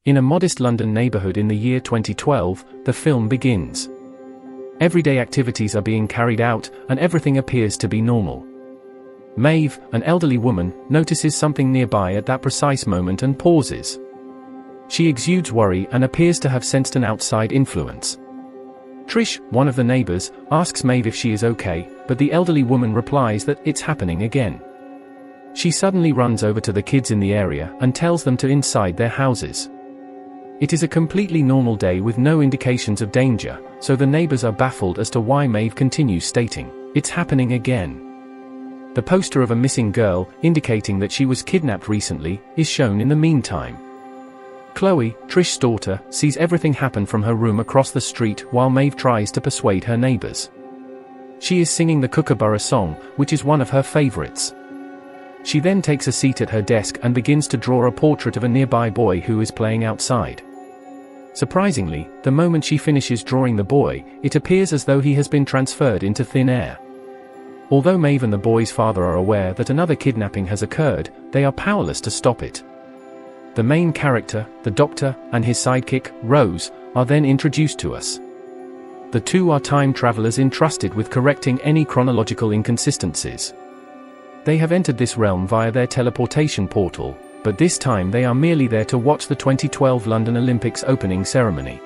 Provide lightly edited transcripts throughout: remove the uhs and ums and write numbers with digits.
In a modest London neighborhood in the year 2012, the film begins. Everyday activities are being carried out, and everything appears to be normal. Maeve, an elderly woman, notices something nearby at that precise moment and pauses. She exudes worry and appears to have sensed an outside influence. Trish, one of the neighbors, asks Maeve if she is okay, but the elderly woman replies that it's happening again. She suddenly runs over to the kids in the area and tells them to inside their houses. It is a completely normal day with no indications of danger, so the neighbors are baffled as to why Maeve continues stating, "It's happening again." The poster of a missing girl, indicating that she was kidnapped recently, is shown in the meantime. Chloe, Trish's daughter, sees everything happen from her room across the street while Maeve tries to persuade her neighbors. She is singing the Kookaburra song, which is one of her favorites. She then takes a seat at her desk and begins to draw a portrait of a nearby boy who is playing outside. Surprisingly, the moment she finishes drawing the boy, it appears as though he has been transferred into thin air. Although Maeve and the boy's father are aware that another kidnapping has occurred, they are powerless to stop it. The main character, the Doctor, and his sidekick, Rose, are then introduced to us. The two are time travelers entrusted with correcting any chronological inconsistencies. They have entered this realm via their teleportation portal, but this time they are merely there to watch the 2012 London Olympics opening ceremony.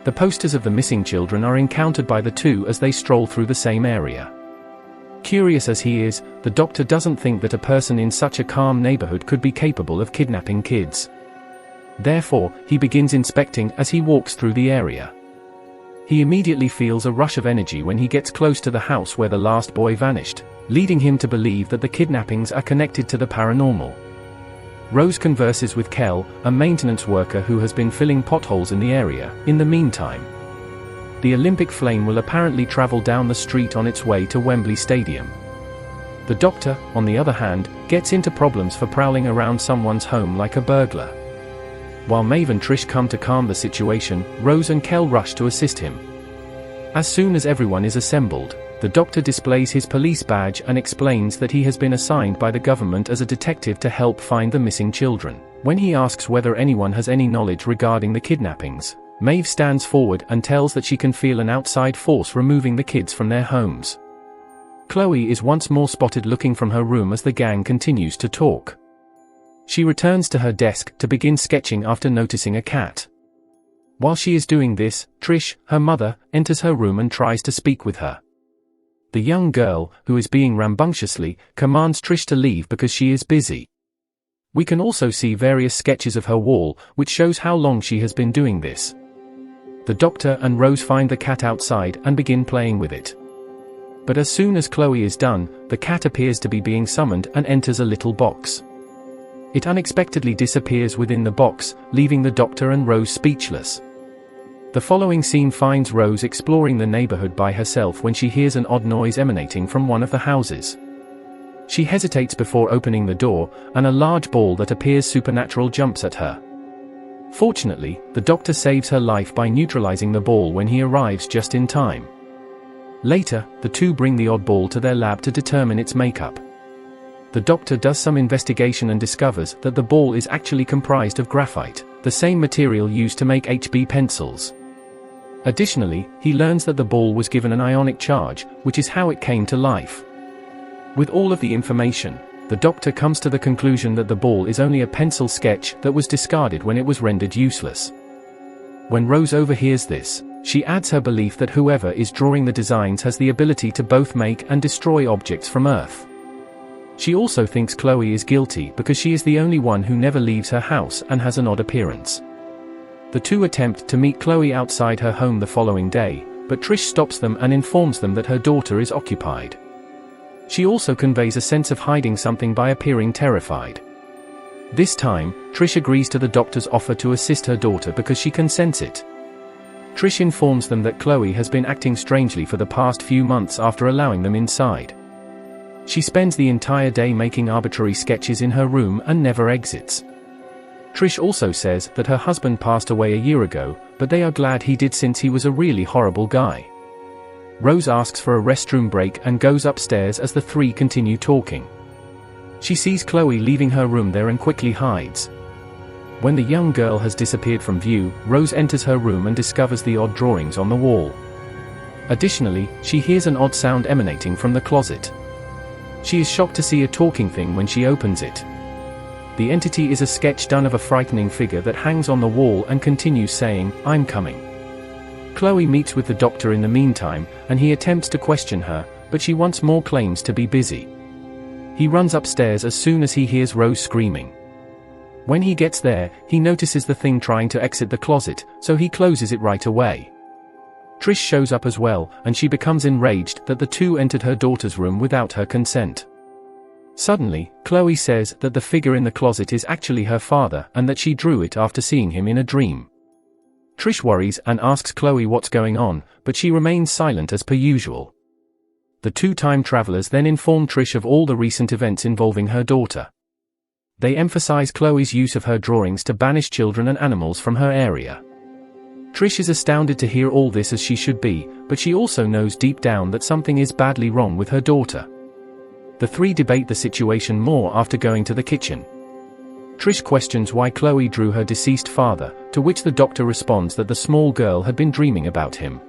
The posters of the missing children are encountered by the two as they stroll through the same area. Curious as he is, the Doctor doesn't think that a person in such a calm neighborhood could be capable of kidnapping kids. Therefore, he begins inspecting as he walks through the area. He immediately feels a rush of energy when he gets close to the house where the last boy vanished, leading him to believe that the kidnappings are connected to the paranormal. Rose converses with Kel, a maintenance worker who has been filling potholes in the area. In the meantime, the Olympic flame will apparently travel down the street on its way to Wembley Stadium. The Doctor, on the other hand, gets into problems for prowling around someone's home like a burglar. While Maeve and Trish come to calm the situation, Rose and Kel rush to assist him. As soon as everyone is assembled, the Doctor displays his police badge and explains that he has been assigned by the government as a detective to help find the missing children. When he asks whether anyone has any knowledge regarding the kidnappings, Maeve stands forward and tells that she can feel an outside force removing the kids from their homes. Chloe is once more spotted looking from her room as the gang continues to talk. She returns to her desk to begin sketching after noticing a cat. While she is doing this, Trish, her mother, enters her room and tries to speak with her. The young girl, who is being rambunctiously, commands Trish to leave because she is busy. We can also see various sketches of her wall, which shows how long she has been doing this. The Doctor and Rose find the cat outside and begin playing with it. But as soon as Chloe is done, the cat appears to be being summoned and enters a little box. It unexpectedly disappears within the box, leaving the Doctor and Rose speechless. The following scene finds Rose exploring the neighborhood by herself when she hears an odd noise emanating from one of the houses. She hesitates before opening the door, and a large ball that appears supernatural jumps at her. Fortunately, the Doctor saves her life by neutralizing the ball when he arrives just in time. Later, the two bring the odd ball to their lab to determine its makeup. The Doctor does some investigation and discovers that the ball is actually comprised of graphite, the same material used to make HB pencils. Additionally, he learns that the ball was given an ionic charge, which is how it came to life. With all of the information, the Doctor comes to the conclusion that the ball is only a pencil sketch that was discarded when it was rendered useless. When Rose overhears this, she adds her belief that whoever is drawing the designs has the ability to both make and destroy objects from Earth. She also thinks Chloe is guilty because she is the only one who never leaves her house and has an odd appearance. The two attempt to meet Chloe outside her home the following day, but Trish stops them and informs them that her daughter is occupied. She also conveys a sense of hiding something by appearing terrified. This time, Trish agrees to the Doctor's offer to assist her daughter because she can sense it. Trish informs them that Chloe has been acting strangely for the past few months after allowing them inside. She spends the entire day making arbitrary sketches in her room and never exits. Trish also says that her husband passed away a year ago, but they are glad he did since he was a really horrible guy. Rose asks for a restroom break and goes upstairs as the three continue talking. She sees Chloe leaving her room there and quickly hides. When the young girl has disappeared from view, Rose enters her room and discovers the odd drawings on the wall. Additionally, she hears an odd sound emanating from the closet. She is shocked to see a talking thing when she opens it. The entity is a sketch done of a frightening figure that hangs on the wall and continues saying, "I'm coming." Chloe meets with the doctor in the meantime, and he attempts to question her, but she once more claims to be busy. He runs upstairs as soon as he hears Rose screaming. When he gets there, he notices the thing trying to exit the closet, so he closes it right away. Trish shows up as well, and she becomes enraged that the two entered her daughter's room without her consent. Suddenly, Chloe says that the figure in the closet is actually her father and that she drew it after seeing him in a dream. Trish worries and asks Chloe what's going on, but she remains silent as per usual. The two time travelers then inform Trish of all the recent events involving her daughter. They emphasize Chloe's use of her drawings to banish children and animals from her area. Trish is astounded to hear all this, as she should be, but she also knows deep down that something is badly wrong with her daughter. The three debate the situation more after going to the kitchen. Trish questions why Chloe drew her deceased father, to which the doctor responds that the small girl had been dreaming about him.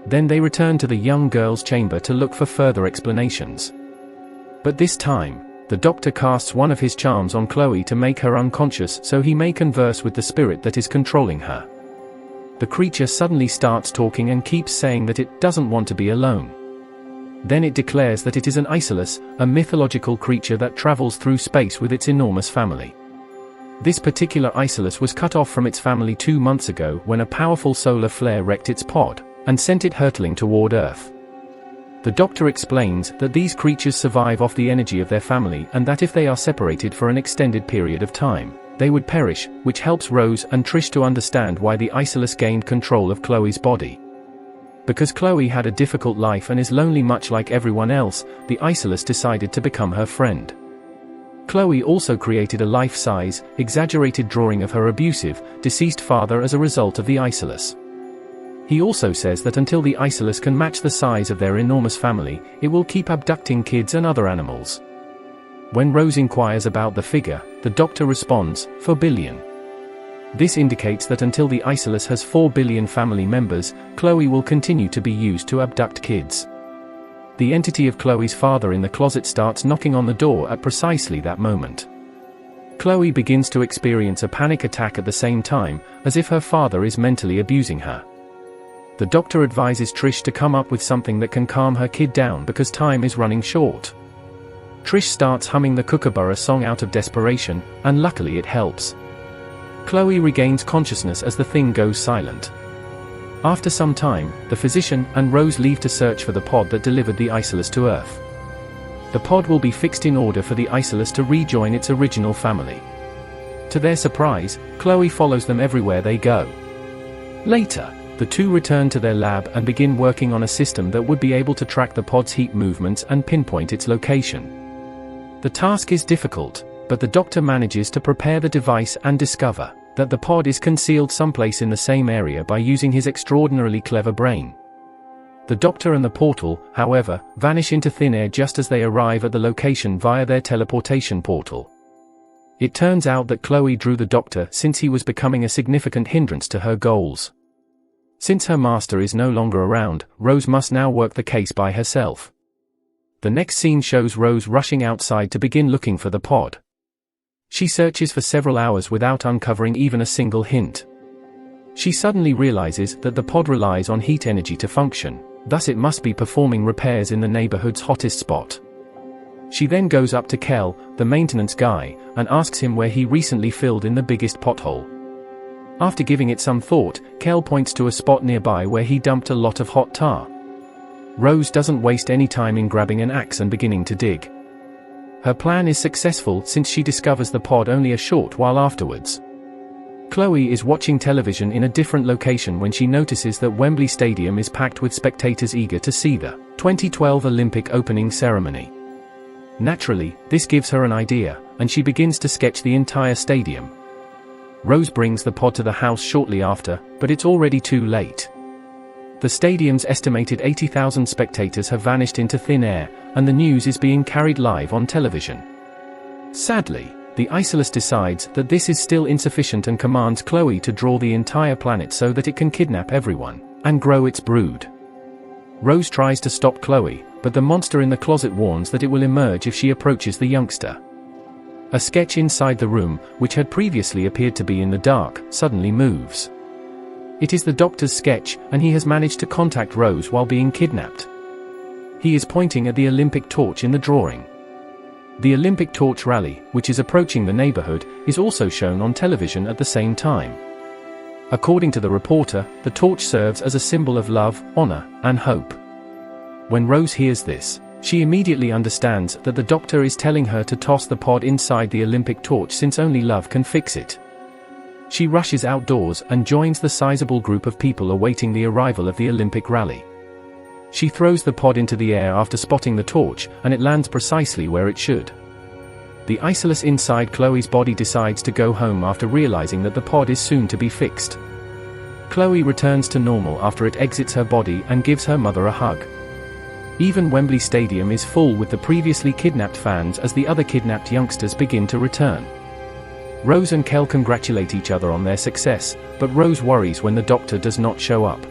Then they return to the young girl's chamber to look for further explanations. But this time, the doctor casts one of his charms on Chloe to make her unconscious so he may converse with the spirit that is controlling her. The creature suddenly starts talking and keeps saying that it doesn't want to be alone. Then it declares that it is an Isolus, a mythological creature that travels through space with its enormous family. This particular Isolus was cut off from its family 2 months ago when a powerful solar flare wrecked its pod and sent it hurtling toward Earth. The doctor explains that these creatures survive off the energy of their family and that if they are separated for an extended period of time, they would perish, which helps Rose and Trish to understand why the Isolus gained control of Chloe's body. Because Chloe had a difficult life and is lonely much like everyone else, the Isolus decided to become her friend. Chloe also created a life-size, exaggerated drawing of her abusive, deceased father as a result of the Isolus. He also says that until the Isolus can match the size of their enormous family, it will keep abducting kids and other animals. When Rose inquires about the figure, the doctor responds, 4 billion. This indicates that until the Isolus has 4 billion family members, Chloe will continue to be used to abduct kids. The entity of Chloe's father in the closet starts knocking on the door at precisely that moment. Chloe begins to experience a panic attack at the same time, as if her father is mentally abusing her. The doctor advises Trish to come up with something that can calm her kid down because time is running short. Trish starts humming the Kookaburra song out of desperation, and luckily it helps. Chloe regains consciousness as the thing goes silent. After some time, the physician and Rose leave to search for the pod that delivered the Isolus to Earth. The pod will be fixed in order for the Isolus to rejoin its original family. To their surprise, Chloe follows them everywhere they go. Later, the two return to their lab and begin working on a system that would be able to track the pod's heat movements and pinpoint its location. The task is difficult, but the doctor manages to prepare the device and discover that the pod is concealed someplace in the same area by using his extraordinarily clever brain. The doctor and the portal, however, vanish into thin air just as they arrive at the location via their teleportation portal. It turns out that Chloe drew the doctor since he was becoming a significant hindrance to her goals. Since her master is no longer around, Rose must now work the case by herself. The next scene shows Rose rushing outside to begin looking for the pod. She searches for several hours without uncovering even a single hint. She suddenly realizes that the pod relies on heat energy to function, thus it must be performing repairs in the neighborhood's hottest spot. She then goes up to Kel, the maintenance guy, and asks him where he recently filled in the biggest pothole. After giving it some thought, Kel points to a spot nearby where he dumped a lot of hot tar. Rose doesn't waste any time in grabbing an axe and beginning to dig. Her plan is successful since she discovers the pod only a short while afterwards. Chloe is watching television in a different location when she notices that Wembley Stadium is packed with spectators eager to see the 2012 Olympic opening ceremony. Naturally, this gives her an idea, and she begins to sketch the entire stadium. Rose brings the pod to the house shortly after, but it's already too late. The stadium's estimated 80,000 spectators have vanished into thin air, and the news is being carried live on television. Sadly, The Isolus decides that this is still insufficient and commands Chloe to draw the entire planet so that it can kidnap everyone and grow its brood. Rose tries to stop Chloe, but the monster in the closet warns that it will emerge if she approaches the youngster. A sketch inside the room, which had previously appeared to be in the dark, suddenly moves. It is the Doctor's sketch, and he has managed to contact Rose while being kidnapped. He is pointing at the Olympic torch in the drawing. The Olympic torch rally, which is approaching the neighborhood, is also shown on television at the same time. According to the reporter, the torch serves as a symbol of love, honor, and hope. When Rose hears this, she immediately understands that the Doctor is telling her to toss the pod inside the Olympic torch since only love can fix it. She rushes outdoors and joins the sizable group of people awaiting the arrival of the Olympic rally. She throws the pod into the air after spotting the torch, and it lands precisely where it should. The Isolus inside Chloe's body decides to go home after realizing that the pod is soon to be fixed. Chloe returns to normal after it exits her body and gives her mother a hug. Even Wembley Stadium is full with the previously kidnapped fans as the other kidnapped youngsters begin to return. Rose and Kel congratulate each other on their success, but Rose worries when the Doctor does not show up.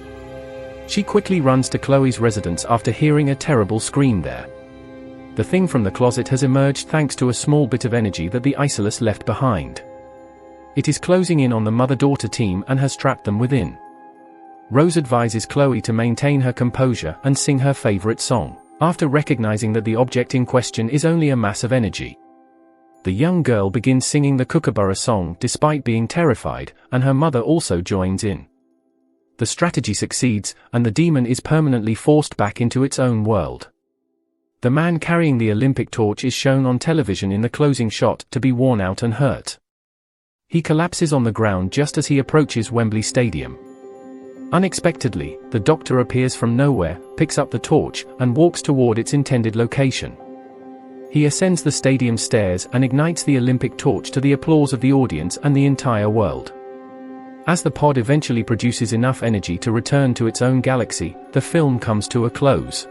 She quickly runs to Chloe's residence after hearing a terrible scream there. The thing from the closet has emerged thanks to a small bit of energy that the Isolus left behind. It is closing in on the mother-daughter team and has trapped them within. Rose advises Chloe to maintain her composure and sing her favorite song, after recognizing that the object in question is only a mass of energy. The young girl begins singing the Kookaburra song despite being terrified, and her mother also joins in. The strategy succeeds, and the demon is permanently forced back into its own world. The man carrying the Olympic torch is shown on television in the closing shot to be worn out and hurt. He collapses on the ground just as he approaches Wembley Stadium. Unexpectedly, the Doctor appears from nowhere, picks up the torch, and walks toward its intended location. He ascends the stadium stairs and ignites the Olympic torch to the applause of the audience and the entire world. As the pod eventually produces enough energy to return to its own galaxy, the film comes to a close.